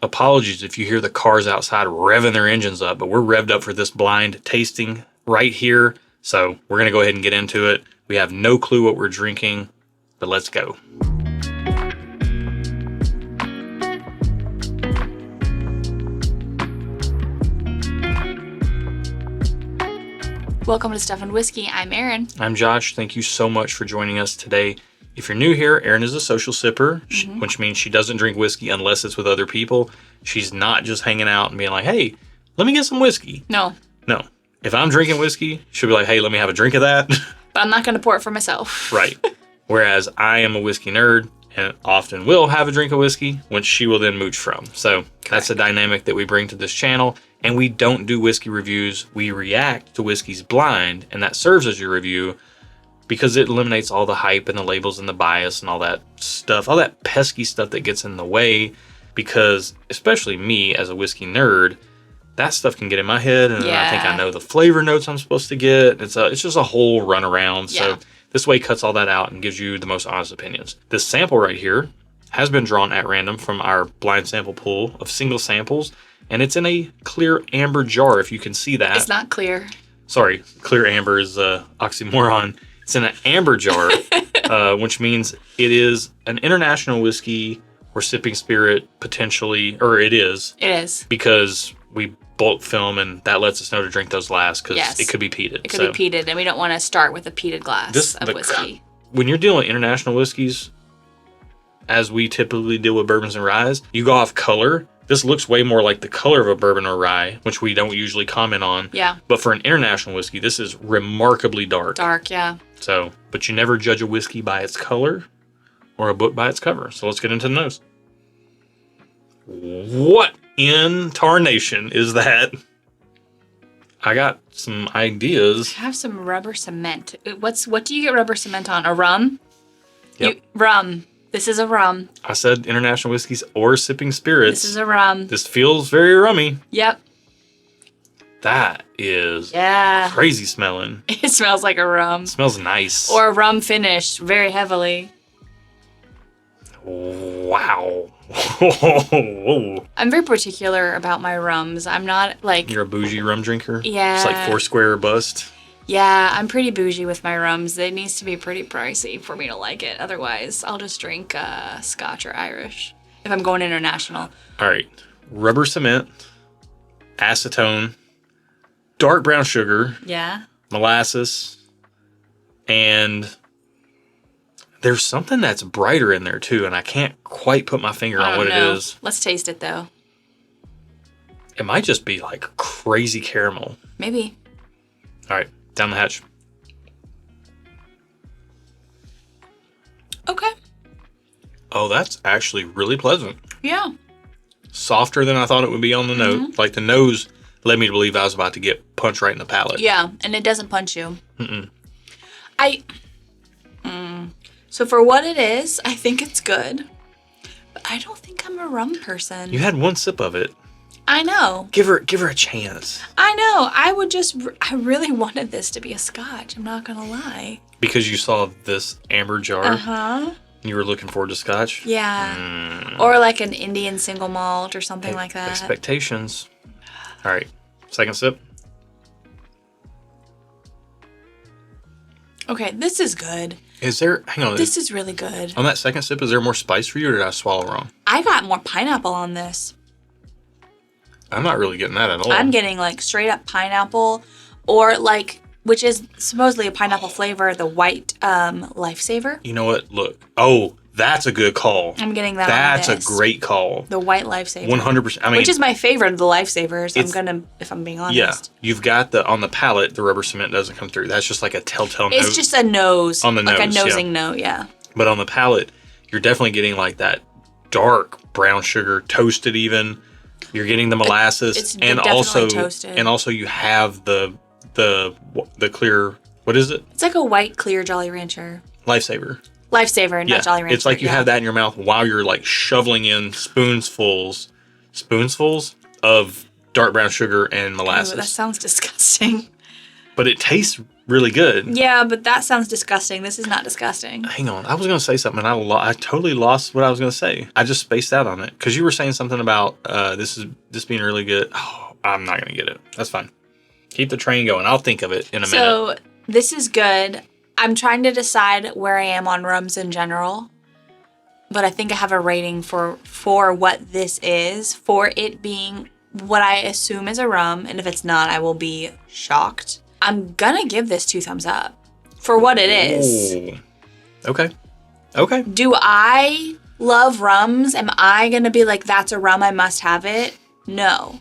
apologies if you hear the cars outside revving their engines up, but we're revved up for this blind tasting right here. So we're going to go ahead and get into it. We have no clue what we're drinking, but let's go. Welcome to Stuff and Whiskey. I'm Erin. I'm Josh. Thank you so much for joining us today. If you're new here, Erin is a social sipper, which means she doesn't drink whiskey unless it's with other people. She's not just hanging out and being like, hey, let me get some whiskey. No. If I'm drinking whiskey, she'll be like, hey, let me have a drink of that. But I'm not going to pour it for myself. Right. Whereas I am a whiskey nerd and often will have a drink of whiskey, which she will then mooch from. So that's a dynamic that we bring to this channel. And we don't do whiskey reviews. We react to whiskeys blind, and that serves as your review because it eliminates all the hype and the labels and the bias and all that stuff, all that pesky stuff that gets in the way. Because especially me as a whiskey nerd, that stuff can get in my head, and I think I know the flavor notes I'm supposed to get. It's just a whole runaround. So this way cuts all that out and gives you the most honest opinions. This sample right here has been drawn at random from our blind sample pool of single samples, and it's in a clear amber jar, if you can see that. It's not clear. Sorry, clear amber is oxymoron. It's in an amber jar, which means it is an international whiskey or sipping spirit potentially, or it is. It is. Because we bulk film, and that lets us know to drink those last because it could be peated. It could be peated, and we don't want to start with a peated glass of whiskey. When you're dealing with international whiskeys, as we typically deal with bourbons and ryes, you go off color. This looks way more like the color of a bourbon or rye, which we don't usually comment on. Yeah. But for an international whiskey, this is remarkably dark. Dark, yeah. So, but you never judge a whiskey by its color or a book by its cover. So let's get into the nose. What in tarnation is that? I got some ideas. I have some rubber cement. What do you get rubber cement on? A rum? Yep. Rum. This is a rum. I said international whiskeys or sipping spirits. This is a rum. This feels very rummy. Yep. That is crazy smelling. It smells like a rum. It smells nice. Or a rum finish very heavily. Wow. I'm very particular about my rums. I'm not like... You're a bougie rum drinker? Yeah. It's like Foursquare or bust? Yeah, I'm pretty bougie with my rums. It needs to be pretty pricey for me to like it. Otherwise, I'll just drink Scotch or Irish if I'm going international. All right. Rubber cement, acetone, dark brown sugar, molasses, and there's something that's brighter in there too, and I can't quite put my finger on what it is. Let's taste it though. It might just be like crazy caramel. Maybe. All right, down the hatch. Okay. Oh, that's actually really pleasant. Yeah. Softer than I thought it would be on the nose. Like the nose led me to believe I was about to get punched right in the palate. Yeah, and it doesn't punch you. So for what it is, I think it's good. But I don't think I'm a rum person. You had one sip of it. I know. Give her a chance. I know. I really wanted this to be a Scotch. I'm not gonna lie. Because you saw this amber jar. Uh-huh. You were looking forward to Scotch. Yeah. Or like an Indian single malt or something like that. Expectations. All right. Second sip. Okay, this is good. Hang on. This is really good. On that second sip, is there more spice for you, or did I swallow wrong? I got more pineapple on this. I'm not really getting that at all. I'm getting like straight up pineapple, or like, which is supposedly a pineapple flavor, the white Lifesaver. You know what? Look. Oh, that's a good call. I'm getting that. That's a great call. The white Lifesaver. 100%. I mean, which is my favorite of the Lifesavers. If I'm being honest. Yeah. You've got on the palate, the rubber cement doesn't come through. That's just like a telltale note. It's just a nose. On the nose. Like a nosing note, yeah. But on the palate, you're definitely getting like that dark brown sugar, toasted even. You're getting the molasses, it's and definitely toasted. And also you have the clear. What is it? It's like a white clear Jolly Rancher. Lifesaver, not Jolly Rancher. It's like you have that in your mouth while you're like shoveling in spoonfuls of dark brown sugar and molasses. Oh, that sounds disgusting. But it tastes really good. Yeah, but that sounds disgusting. This is not disgusting. Hang on. I was going to say something, and I totally lost what I was going to say. I just spaced out on it. Because you were saying something about this being really good. Oh, I'm not going to get it. That's fine. Keep the train going. I'll think of it in a minute. So, this is good. I'm trying to decide where I am on rums in general. But I think I have a rating for what this is. For it being what I assume is a rum. And if it's not, I will be shocked. I'm going to give this 2 thumbs up. For what it is. Ooh. Okay. Do I love rums? Am I going to be like, that's a rum, I must have it? No.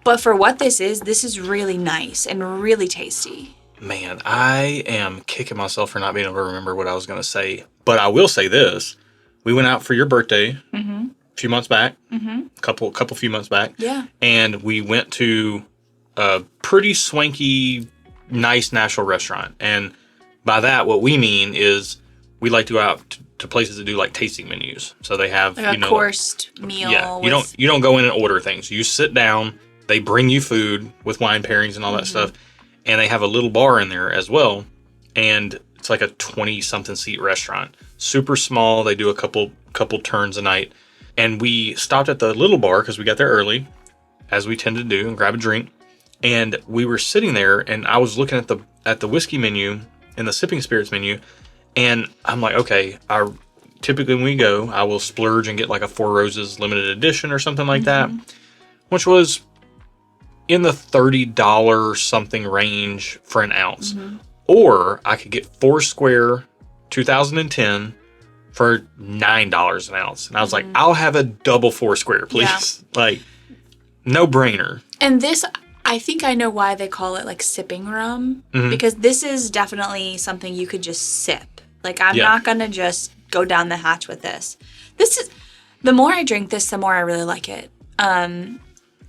But for what this is really nice and really tasty. Man, I am kicking myself for not being able to remember what I was going to say. But I will say this. We went out for your birthday a few months back. Couple few months back. Yeah. And we went to a pretty swanky, nice national restaurant. And by that, what we mean is we like to go out to places that do like tasting menus. So they have, like a coursed meal. Yeah, you don't go in and order things. You sit down, they bring you food with wine pairings and all that stuff. And they have a little bar in there as well. And it's like a 20-something seat restaurant. Super small. They do a couple turns a night. And we stopped at the little bar because we got there early, as we tend to do, and grab a drink. And we were sitting there, and I was looking at the whiskey menu and the sipping spirits menu, and I'm like, okay, typically when we go, I will splurge and get like a Four Roses limited edition or something like that, which was in the $30 something range for an ounce. Or I could get Foursquare 2010 for $9 an ounce. And I was like, I'll have a double Foursquare, please. Yeah. Like, no brainer. And this, I think I know why they call it like sipping rum. Because this is definitely something you could just sip. Like, I'm not going to just go down the hatch with this. The more I drink this, the more I really like it.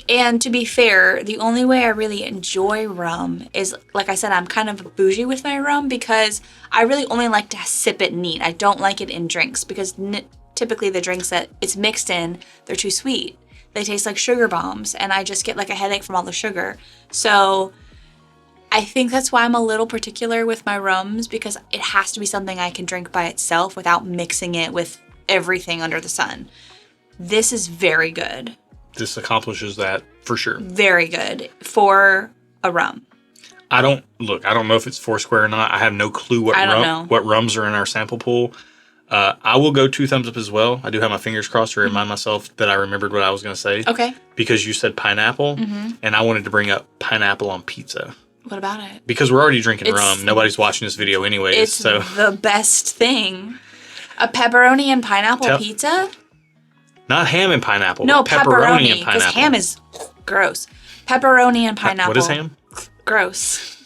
And to be fair, the only way I really enjoy rum is, like I said, I'm kind of bougie with my rum because I really only like to sip it neat. I don't like it in drinks because typically the drinks that it's mixed in, they're too sweet. They taste like sugar bombs, and I just get like a headache from all the sugar. So I think that's why I'm a little particular with my rums, because it has to be something I can drink by itself without mixing it with everything under the sun. This is very good. This accomplishes that for sure. Very good for a rum. I don't know if it's Foursquare or not. I have no clue what rums are in our sample pool. I will go 2 thumbs up as well. I do have my fingers crossed to remind myself that I remembered what I was going to say. Okay. Because you said pineapple, and I wanted to bring up pineapple on pizza. What about it? Because we're already drinking rum. Nobody's watching this video anyways. It's the best thing. A pepperoni and pineapple pizza? Not ham and pineapple. No, pepperoni and pineapple. Because ham is gross. Pepperoni and pineapple. What is ham? Gross.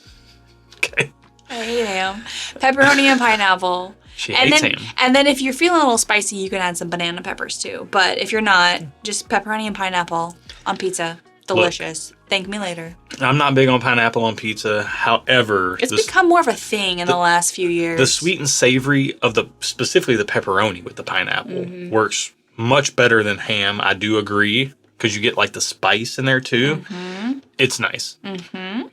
Okay. I hate ham. Pepperoni and pineapple. She hates ham. And then if you're feeling a little spicy, you can add some banana peppers too. But if you're not, just pepperoni and pineapple on pizza. Delicious. Thank me later. I'm not big on pineapple on pizza. However, it's become more of a thing in the last few years. The sweet and savory of specifically the pepperoni with the pineapple works much better than ham. I do agree, because you get like the spice in there too. It's nice.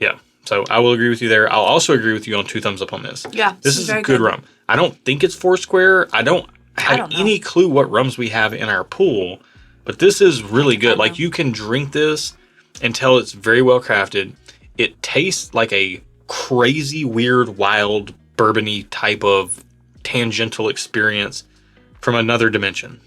Yeah. So I will agree with you there. I'll also agree with you on 2 thumbs up on this. Yeah. This is a good rum. I don't think it's Foursquare. I don't have any clue what rums we have in our pool, but this is really good. Like, you can drink this and tell it's very well crafted. It tastes like a crazy, weird, wild, bourbon-y type of tangential experience from another dimension.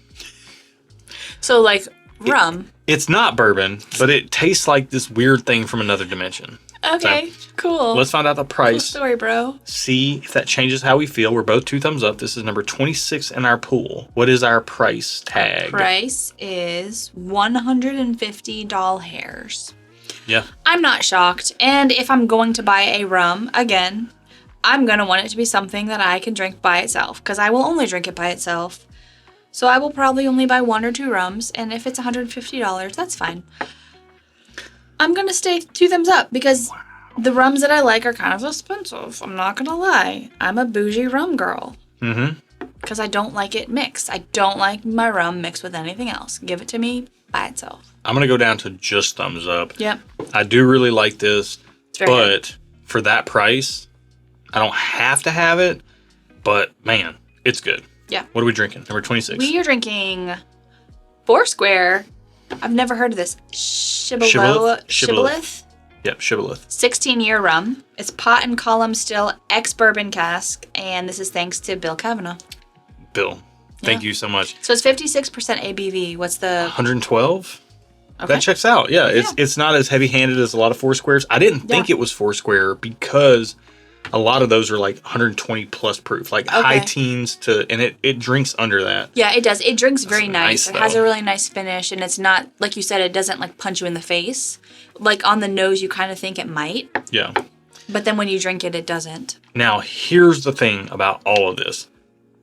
So, like, rum. It's not bourbon, but it tastes like this weird thing from another dimension. Okay, cool. Let's find out the price. Cool story, bro. See if that changes how we feel. We're both 2 thumbs up. This is number 26 in our pool. What is our price tag? Price is $150 doll hairs. Yeah. I'm not shocked. And if I'm going to buy a rum, again, I'm going to want it to be something that I can drink by itself, because I will only drink it by itself. So I will probably only buy 1 or 2 rums, and if it's $150, that's fine. I'm going to stay 2 thumbs up, because the rums that I like are kind of expensive. I'm not going to lie. I'm a bougie rum girl. Because I don't like it mixed. I don't like my rum mixed with anything else. Give it to me by itself. I'm going to go down to just thumbs up. Yep. I do really like this, but for that price, I don't have to have it, but man, it's good. Yeah. What are we drinking? Number 26. We are drinking Foursquare. I've never heard of this. Shibboleth. Yep, Shibboleth. 16-year rum. It's pot and column still, ex-bourbon cask, and this is thanks to Bill Kavanaugh. Bill, thank you so much. So it's 56% ABV. What's the... 112? Okay. That checks out. Yeah, it's not as heavy-handed as a lot of Foursquares. I didn't think it was Foursquare because a lot of those are like 120 plus proof, like high teens to, and it drinks under that. Yeah, it does. It drinks very nice. It has a really nice finish, and it's not, like you said, it doesn't like punch you in the face. Like on the nose, you kind of think it might. Yeah. But then when you drink it, it doesn't. Now, here's the thing about all of this.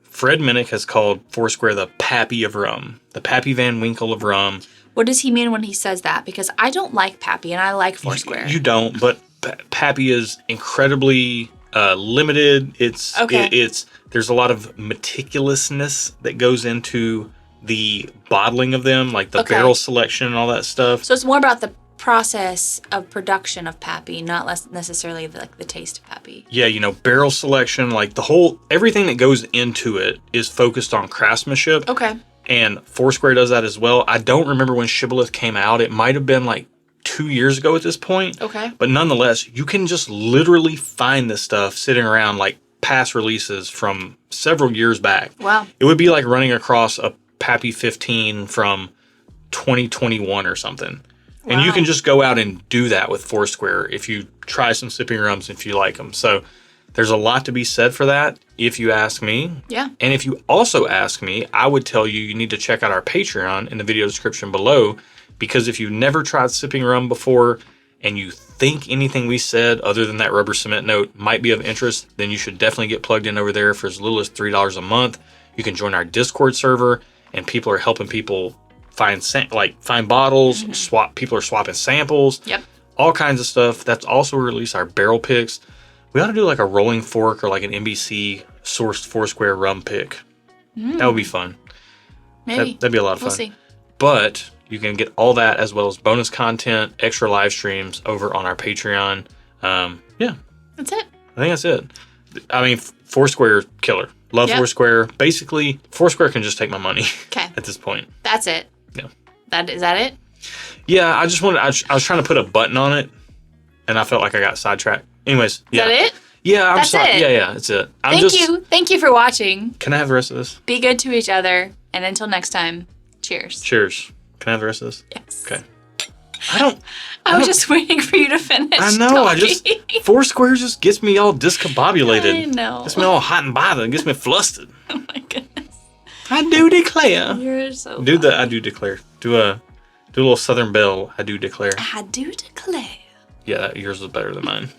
Fred Minnick has called Foursquare the Pappy of rum, the Pappy Van Winkle of rum. What does he mean when he says that? Because I don't like Pappy, and I like Foursquare. You don't, but Pappy is incredibly limited. It's there's a lot of meticulousness that goes into the bottling of them, like the barrel selection and all that stuff. So it's more about the process of production of Pappy, not less necessarily the taste of Pappy. Yeah, you know, barrel selection, like everything that goes into it is focused on craftsmanship. Okay. And Foursquare does that as well. I don't remember when Shibboleth came out. It might have been like 2 years ago at this point. Okay. But nonetheless, you can just literally find this stuff sitting around like past releases from several years back. Wow. It would be like running across a Pappy 15 from 2021 or something. Wow. And you can just go out and do that with Foursquare if you try some sipping rums, if you like them. So there's a lot to be said for that, if you ask me. Yeah. And if you also ask me, I would tell you need to check out our Patreon in the video description below, because if you've never tried sipping rum before and you think anything we said other than that rubber cement note might be of interest, then you should definitely get plugged in over there for as little as $3 a month. You can join our Discord server, and people are helping people find bottles, people are swapping samples, all kinds of stuff. That's also where we release our barrel picks. We ought to do like a rolling fork or like an NBC sourced Foursquare rum pick. That would be fun. Maybe. That'd be a lot of fun. We'll see. But you can get all that as well as bonus content, extra live streams over on our Patreon. Yeah. That's it. I think that's it. I mean, Foursquare, killer. Love Foursquare. Basically, Foursquare can just take my money at this point. That's it. Yeah. Is that it? Yeah, I was trying to put a button on it, and I felt like I got sidetracked. Anyways, yeah. Is that it? Yeah, That's sorry. it. Yeah, that's it. Thank you for watching. Can I have the rest of this? Be good to each other, and until next time, cheers. Cheers. Can I have the rest of this? Yes. Okay. I was just waiting for you to finish. I know. Talking. Foursquare just gets me all discombobulated. I know. Gets me all hot and bothered. Gets me flustered. Oh my goodness. I do declare. You're so. I do declare. Do a little Southern Belle. I do declare. I do declare. Yeah, yours was better than mine.